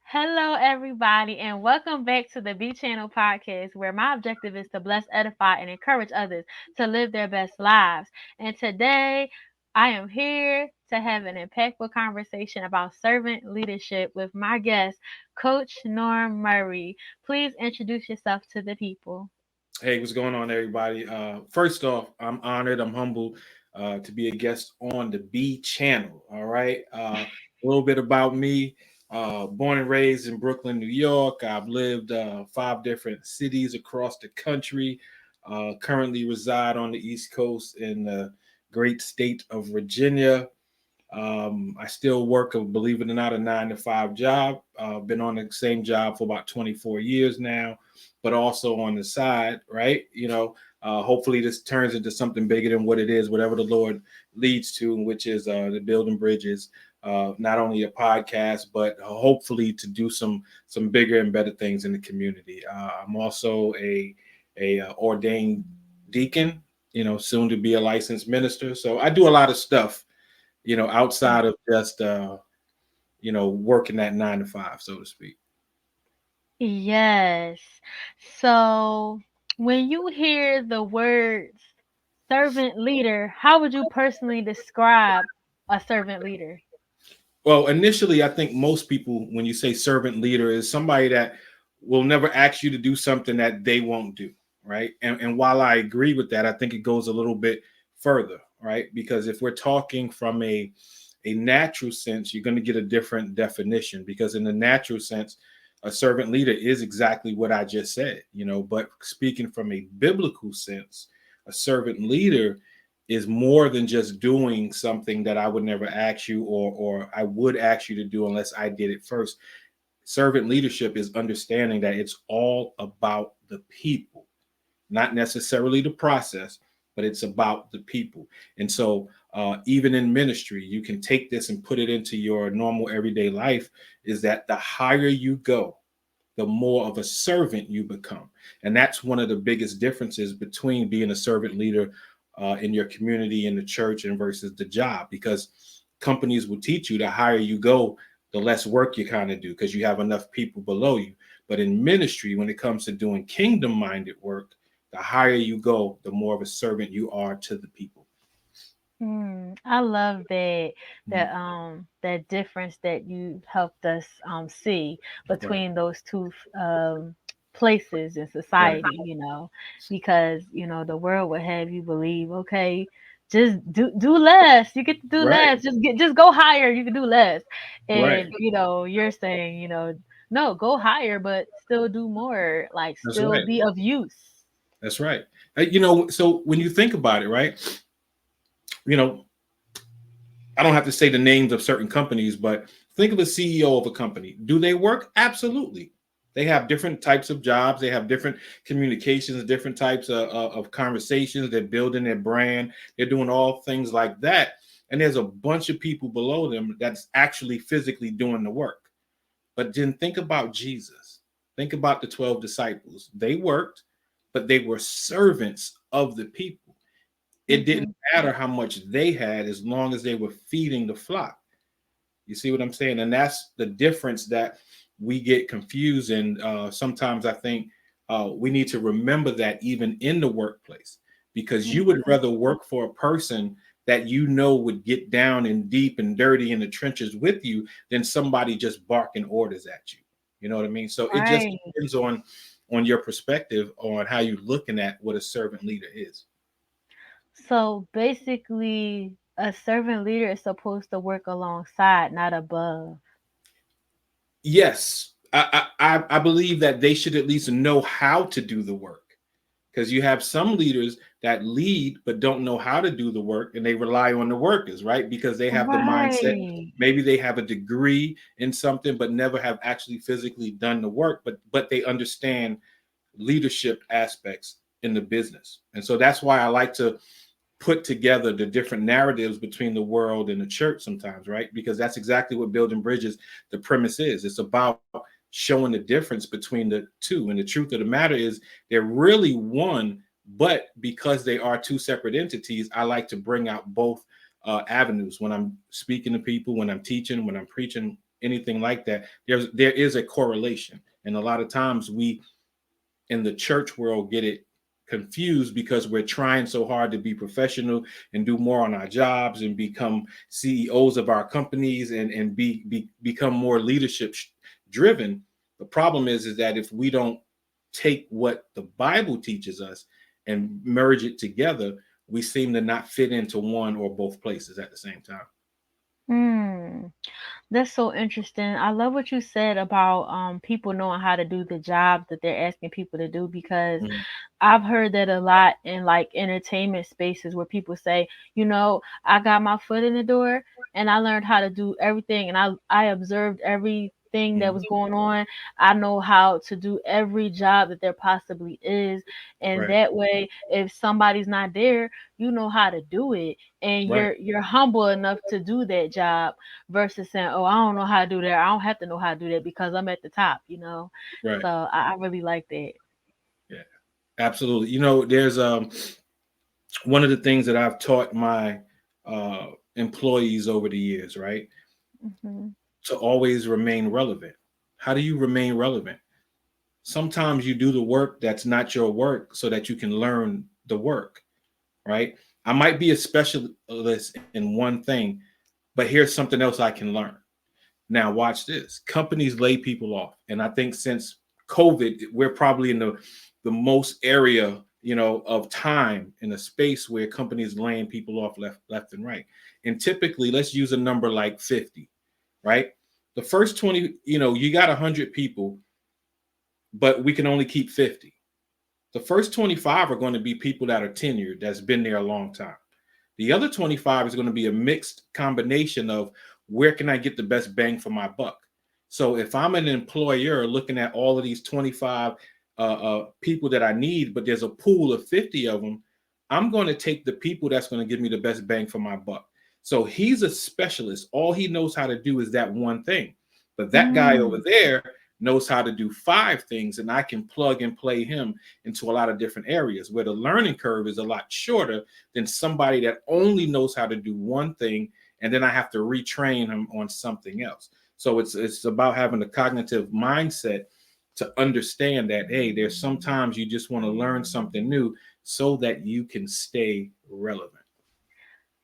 Hello, everybody, and welcome back to the B Channel podcast, where my objective is to bless, edify, and encourage others to live their best lives. And today, I am here to have an impactful conversation about servant leadership with my guest, Coach Norm Murray. Please introduce yourself to the people. Hey, what's going on, everybody? First off, I'm honored, I'm humbled to be a guest on the B channel. All right. A little bit about me. Born and raised in Brooklyn, New York. I've lived five different cities across the country. Currently reside on the East Coast in the great state of Virginia. I still work, believe it or not, a 9 to 5 job. Been on the same job for about 24 years now, but also on the side, right? Hopefully this turns into something bigger than what it is, whatever the Lord leads to, which is the building bridges. Not only a podcast, but hopefully to do some bigger and better things in the community. I'm also a ordained deacon, soon to be a licensed minister. So I do a lot of stuff outside of just working that 9 to 5, so to speak. Yes. So, when you hear the words servant leader, how would you personally describe a servant leader? Well, initially, I think most people, when you say servant leader, is somebody that will never ask you to do something that they won't do, right? And while I agree with that, I think it goes a little bit further, right? Because if we're talking from a natural sense, you're going to get a different definition. Because in the natural sense, a servant leader is exactly what I just said, But speaking from a biblical sense, a servant leader is more than just doing something that I would never ask you or I would ask you to do unless I did it first. Servant leadership is understanding that it's all about the people, not necessarily the process, but it's about the people. And so, even in ministry, you can take this and put it into your normal everyday life. Is that the higher you go, the more of a servant you become. And that's one of the biggest differences between being a servant leader in your community, in the church, and versus the job, because companies will teach you the higher you go, the less work you kind of do because you have enough people below you. But in ministry, when it comes to doing kingdom minded work, the higher you go, the more of a servant you are to the people. I love that Mhm. that difference that you helped us see Right, between those two places in right, society, because the world would have you believe, okay, just do less. You get to do right, less. Just go higher. You can do less. right. And you're saying, no, go higher, but still do more, like That's still right. be of use. That's right. So when you think about it, right, you know, I don't have to say the names of certain companies, but think of a CEO of a company. Do they work? Absolutely. They have different types of jobs. They have different communications, different types of conversations. They're building their brand. They're doing all things like that. And there's a bunch of people below them that's actually physically doing the work. But then think about Jesus. Think about the 12 disciples. They worked, but they were servants of the people. It didn't Hmm. matter how much they had as long as they were feeding the flock. You see what I'm saying? And that's the difference that we get confused. And sometimes I think we need to remember that even in the workplace, because you would rather work for a person that would get down and deep and dirty in the trenches with you than somebody just barking orders at you. You know what I mean? So it just Right. depends on your perspective on how you're looking at what a servant leader is. So basically, a servant leader is supposed to work alongside, not above. Yes, I believe that they should at least know how to do the work, because you have some leaders that lead but don't know how to do the work and they rely on the workers, right? Because they have the mindset, Right. maybe they have a degree in something but never have actually physically done the work, but they understand leadership aspects in the business. And so that's why I like to put together the different narratives between the world and the church sometimes, right? Because that's exactly what building bridges, the premise is. It's about showing the difference between the two. And the truth of the matter is they're really one, but because they are two separate entities, I like to bring out both avenues when I'm speaking to people, when I'm teaching, when I'm preaching. anything like that. There is a correlation, and a lot of times we in the church world get it confused because we're trying so hard to be professional and do more on our jobs and become CEOs of our companies and become more leadership driven. The problem is that if we don't take what the Bible teaches us and merge it together, we seem to not fit into one or both places at the same time. Hmm. That's so interesting. I love what you said about people knowing how to do the job that they're asking people to do, because Mhm. I've heard that a lot in like entertainment spaces where people say, I got my foot in the door and I learned how to do everything, and I observed everything that Mhm. was going on. I know how to do every job that there possibly is. And Right, that way, if somebody's not there, you know how to do it, and right, you're humble enough to do that job versus saying, "Oh, I don't know how to do that. I don't have to know how to do that because I'm at the top." right. So I really like that. Yeah, absolutely. There's one of the things that I've taught my employees over the years, right? Hmm. To always remain relevant. How do you remain relevant? Sometimes you do the work that's not your work so that you can learn the work, right? I might be a specialist in one thing, but here's something else I can learn. Now, watch this. Companies lay people off. And I think since COVID, we're probably in the most area, of time in a space where companies laying people off left and right. And typically, let's use a number like 50, right? The first 20, you got 100 people, but we can only keep 50. The first 25 are going to be people that are tenured, that's been there a long time. The other 25 is going to be a mixed combination of where can I get the best bang for my buck. So if I'm an employer looking at all of these 25 people that I need, but there's a pool of 50 of them, I'm going to take the people that's going to give me the best bang for my buck. So he's a specialist. All he knows how to do is that one thing. But that guy over Mm, there knows how to do five things, and I can plug and play him into a lot of different areas where the learning curve is a lot shorter than somebody that only knows how to do one thing, and then I have to retrain him on something else. So it's about having a cognitive mindset to understand that, hey, there's sometimes you just want to learn something new so that you can stay relevant.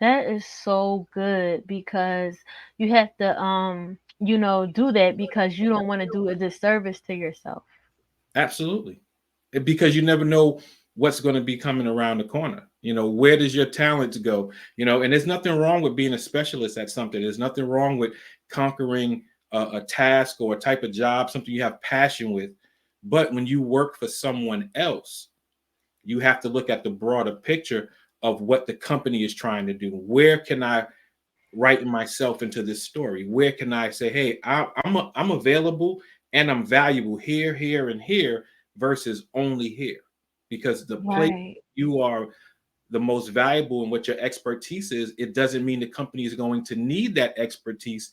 that is so good, because you have to do that because you don't want to do a disservice to yourself. Absolutely. Because you never know what's going to be coming around the corner. Where does your talent go? And there's nothing wrong with being a specialist at something. There's nothing wrong with conquering a task or a type of job, something you have passion with. But when you work for someone else, you have to look at the broader picture of what the company is trying to do. Where can I write myself into this story? Where can I say, hey, I'm available and I'm valuable here, here, and here versus only here? Because the place Right. you are the most valuable and what your expertise is, it doesn't mean the company is going to need that expertise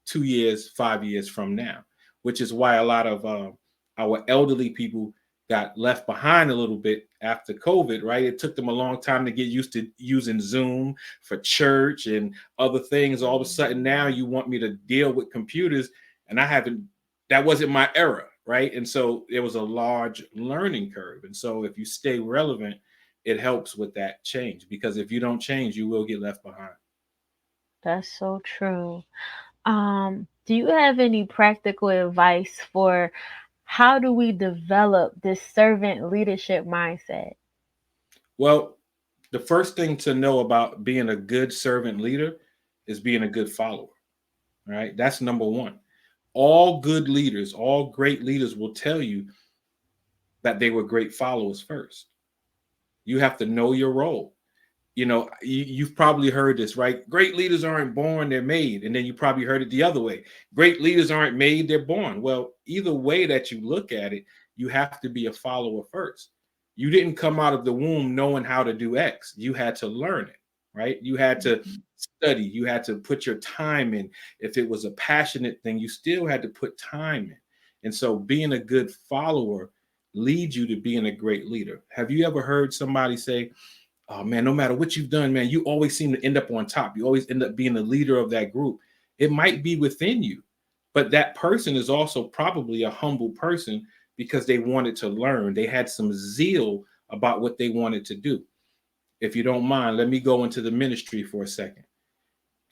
2 years, 5 years from now, which is why a lot of our elderly people got left behind a little bit after COVID, right? It took them a long time to get used to using Zoom for church and other things. All of a sudden, now you want me to deal with computers, and that wasn't my era, right? And so there was a large learning curve. And so if you stay relevant, it helps with that change, because if you don't change, you will get left behind. That's so true. Do you have any practical advice for how do we develop this servant leadership mindset? Well, the first thing to know about being a good servant leader is being a good follower, right? That's number one. All good leaders, all great leaders will tell you that they were great followers first. You have to know your role. You've probably heard this, right? Great leaders aren't born, they're made. And then you probably heard it the other way. Great leaders aren't made, they're born. Well, either way that you look at it, you have to be a follower first. You didn't come out of the womb knowing how to do X. You had to learn it, right? You had to study, you had to put your time in. If it was a passionate thing, you still had to put time in. And so being a good follower leads you to being a great leader. Have you ever heard somebody say, oh man, no matter what you've done, man, you always seem to end up on top. You always end up being the leader of that group. It might be within you, But that person is also probably a humble person because they wanted to learn. They had some zeal about what they wanted to do. If you don't mind, let me go into the ministry for a second.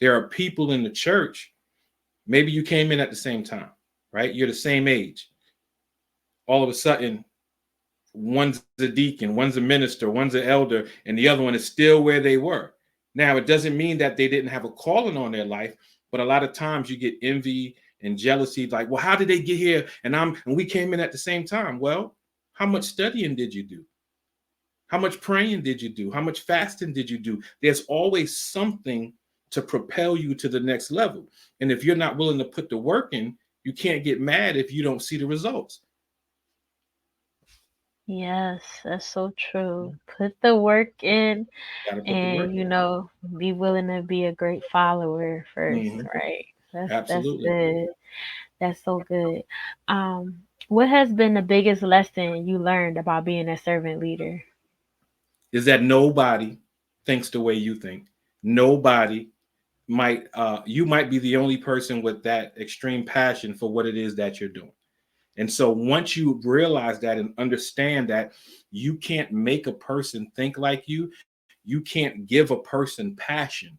There are people in the church, maybe you came in at the same time, right? You're the same age. All of a sudden, one's a deacon, one's a minister, one's an elder, and the other one is still where they were. Now, it doesn't mean that they didn't have a calling on their life, but a lot of times you get envy and jealousy, like, well, how did they get here? And we came in at the same time. Well, how much studying did you do? How much praying did you do? How much fasting did you do? There's always something to propel you to the next level. And if you're not willing to put the work in, you can't get mad if you don't see the results. Yes, that's so true. Put the work in Got to put the work and be willing to be a great follower in. first, right? That's Absolutely. good. That's so good. Um, what has been the biggest lesson you learned about being a servant leader? Is that nobody thinks the way you think. Nobody might you might be the only person with that extreme passion for what it is that you're doing. And so once you realize that and understand that you can't make a person think like you can't give a person passion,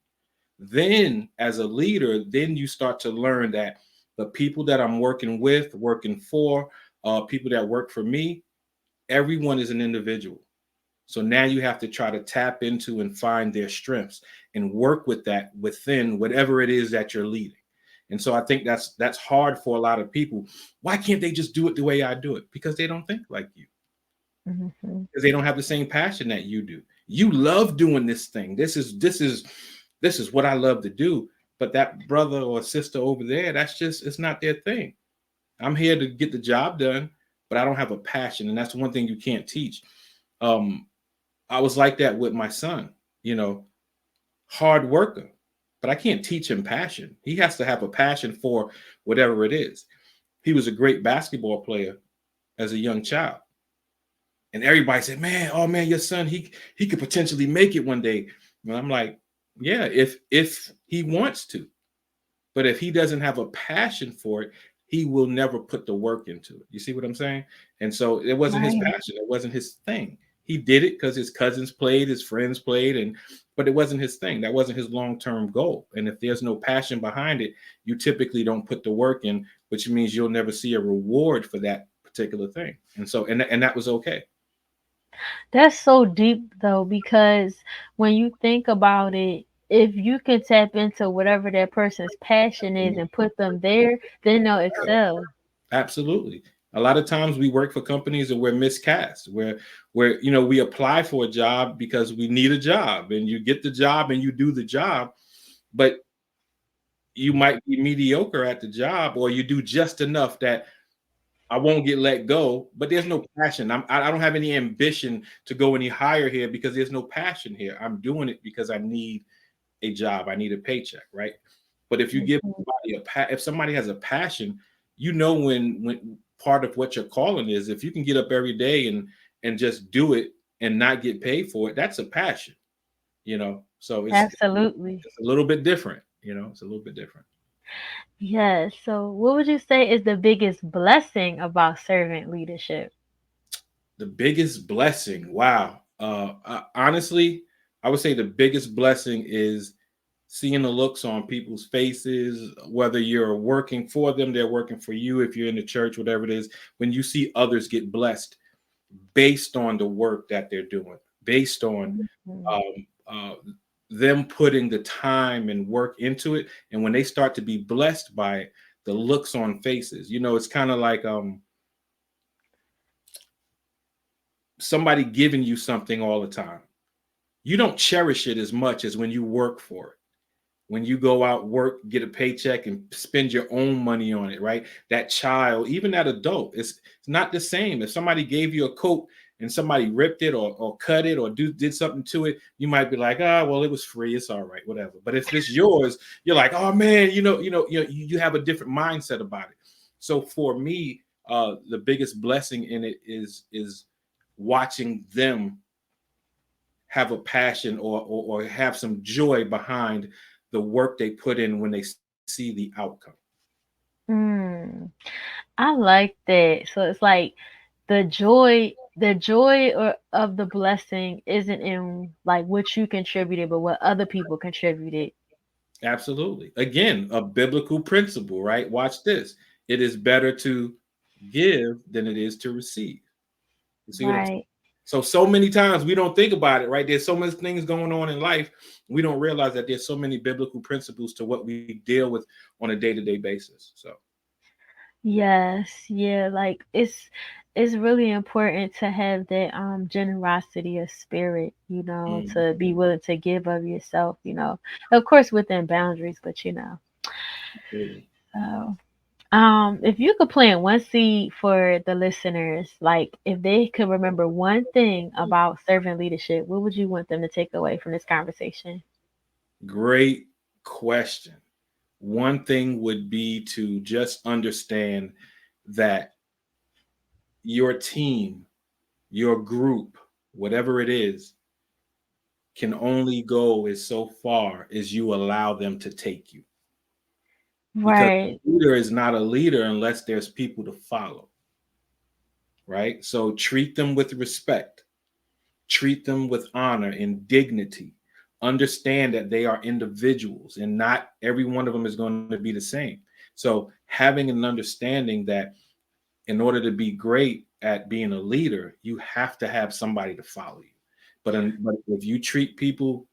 then as a leader, then you start to learn that the people that I'm working with, working for, people that work for me, everyone is an individual. So now you have to try to tap into and find their strengths and work with that within whatever it is that you're leading. And so I think that's hard for a lot of people. Why can't they just do it the way I do it? Because they don't think like you. Hmm. Because they don't have the same passion that you do. You love doing this thing. This is what I love to do. But that brother or sister over there, that's just it's not their thing. I'm here to get the job done, but I don't have a passion, and that's one thing you can't teach. Um, I was like that with my son, you know, hard worker, but I can't teach him passion. He has to have a passion for whatever it is. He was a great basketball player as a young child. And everybody said, "Man, oh man, your son, he could potentially make it one day." And I'm like, "Yeah, if he wants to. But if he doesn't have a passion for it, he will never put the work into it." You see what I'm saying? And so it wasn't his Right. passion. It wasn't his thing. He did it because his cousins played, his friends played, but it wasn't his thing. That wasn't his long-term goal. And if there's no passion behind it, you typically don't put the work in, which means you'll never see a reward for that particular thing. And so, and that was okay. That's so deep though, because when you think about it, if you can tap into whatever that person's passion is and put them there, then they'll excel. Absolutely. A lot of times we work for companies and we're miscast, where we apply for a job because we need a job, and you get the job and you do the job, but you might be mediocre at the job, or you do just enough that I won't get let go, but there's no passion. I don't have any ambition to go any higher here because there's no passion here. I'm doing it because I need a job. I need a paycheck, right? But if you give Mhm. somebody if somebody has a passion, when part of what your calling is. If you can get up every day and just do it and not get paid for it, that's a passion, So Absolutely. it's a little bit different, It's a little bit different. Yes. So, what would you say is the biggest blessing about servant leadership? The biggest blessing, wow. Honestly, I would say the biggest blessing is seeing the looks on people's faces, whether you're working for them, they're working for you, if you're in the church, whatever it is, when you see others get blessed based on the work that they're doing, based on Mhm. um, them putting the time and work into it. And when they start to be blessed by it, the looks on faces, it's kind of like somebody giving you something all the time. You don't cherish it as much as when you work for it. When you go out, work, get a paycheck, and spend your own money on it, right? That child, even that adult, it's not the same. If somebody gave you a coat and somebody ripped it or cut it or did something to it, you might be like, well, it was free, it's all right, whatever. But if it's yours, you're like, oh man, you have a different mindset about it. So for me, the biggest blessing in it is watching them have a passion or have some joy behind the work they put in when they see the outcome. Mm, I like that. So it's like the joy of the blessing isn't in like what you contributed, but what other people contributed. Absolutely. Again, a biblical principle, right? Watch this. It is better to give than it is to receive. You see what I'm saying? Right. So many times we don't think about it, right? There's so many things going on in life. We don't realize that there's so many biblical principles to what we deal with on a day-to-day basis. So, Yes, yeah, like it's really important to have that generosity of spirit, mm, to be willing to give of yourself, Of course within boundaries, but absolutely. So, if you could plant one seed for the listeners, like if they could remember one thing about servant leadership, what would you want them to take away from this conversation? Great question. One thing would be to just understand that your team, your group, whatever it is, can only go as so far as you allow them to take you. Because Right. a leader is not a leader unless there's people to follow, right? So treat them with respect, treat them with honor and dignity. Understand that they are individuals and not every one of them is going to be the same. So having an understanding that in order to be great at being a leader, you have to have somebody to follow you. But if you treat people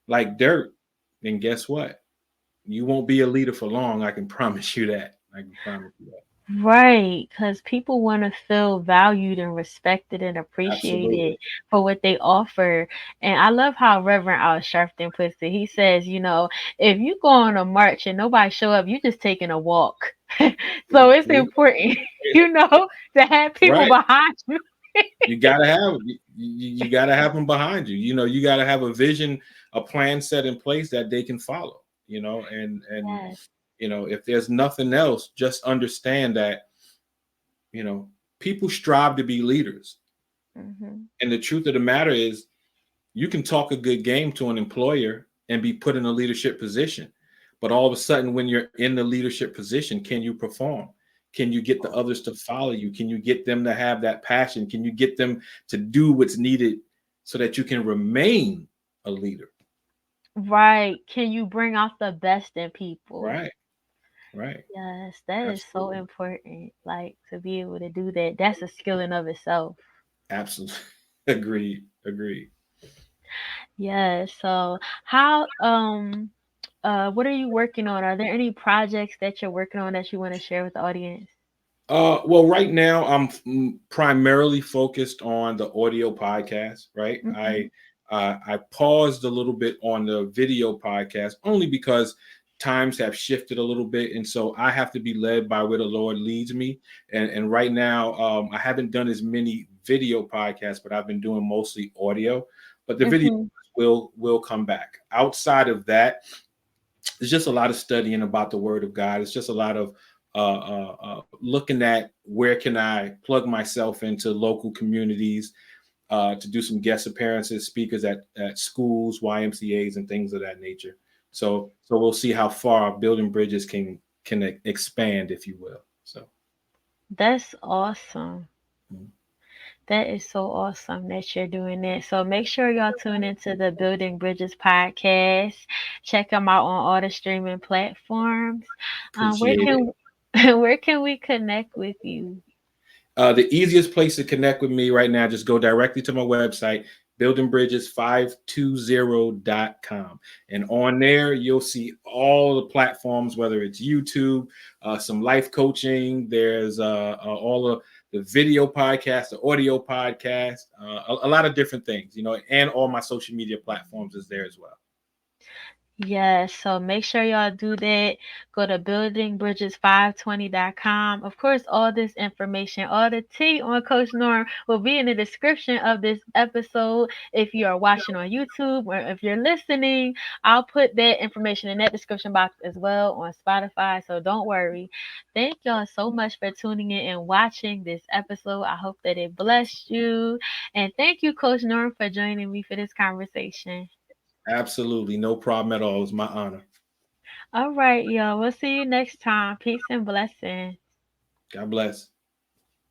like dirt, then guess what? You won't be a leader for long. I can promise you that. I can promise you that. Right, because people want to feel valued and respected and Absolutely. appreciated for what they offer. And I love how Reverend Al Sharpton puts it. He says, if you go on a march and nobody show up, you just taking a walk. So it's important, to have people Right. behind you. You gotta have them behind you. You gotta have a vision, a plan set in place that they can follow. And Yes. if there's nothing else, just understand that you know people strive to be leaders. Hmm. And the truth of the matter is, you can talk a good game to an employer and be put in a leadership position, but all of a sudden, when you're in the leadership position, can you perform? Can you get the others to follow you? Can you get them to have that passion? Can you get them to do what's needed so that you can remain a leader? Right. Can you bring out the best in people? Right, right. Yes, that is so Absolutely. important. Like to be able to do that. That's a skill in of itself. Absolutely. Agreed. Agreed. Yeah, so what are you working on? Are there any projects that you're working on that you want to share with the audience? Well, right now I'm primarily focused on the audio podcast. Right, Hmm. I paused a little bit on the video podcast only because times have shifted a little bit, and so I have to be led by where the Lord leads me. And right now, I haven't done as many video podcasts, but I've been doing mostly audio. But the video Hmm. will come back. Outside of that, it's just a lot of studying about the Word of God. It's just a lot of looking at where can I plug myself into local communities to do some guest appearances, speakers at schools, YMCA's, and things of that nature. So we'll see how far building bridges can expand, if you will. So That's awesome. mm, That is so awesome that you're doing that. So make sure y'all tune into the Building Bridges podcast. Check them out on all the streaming platforms. Where appreciate it. can where can we connect with you? The easiest place to connect with me right now, just go directly to my website, buildingbridges520.com. And on there, you'll see all the platforms, whether it's YouTube, some life coaching, there's all of the video podcast, the audio podcast, a lot of different things, and all my social media platforms is there as well. Yes, so make sure y'all do that. Go to buildingbridges520.com. Of course, all this information, all the tea on Coach Norm will be in the description of this episode. If you are watching on YouTube or if you're listening, I'll put that information in that description box as well on Spotify. So don't worry. Thank y'all so much for tuning in and watching this episode. I hope that it blessed you. And thank you, Coach Norm, for joining me for this conversation. Absolutely. No problem at all. It was my honor. All right, y'all. We'll see you next time. Peace and blessings. God bless.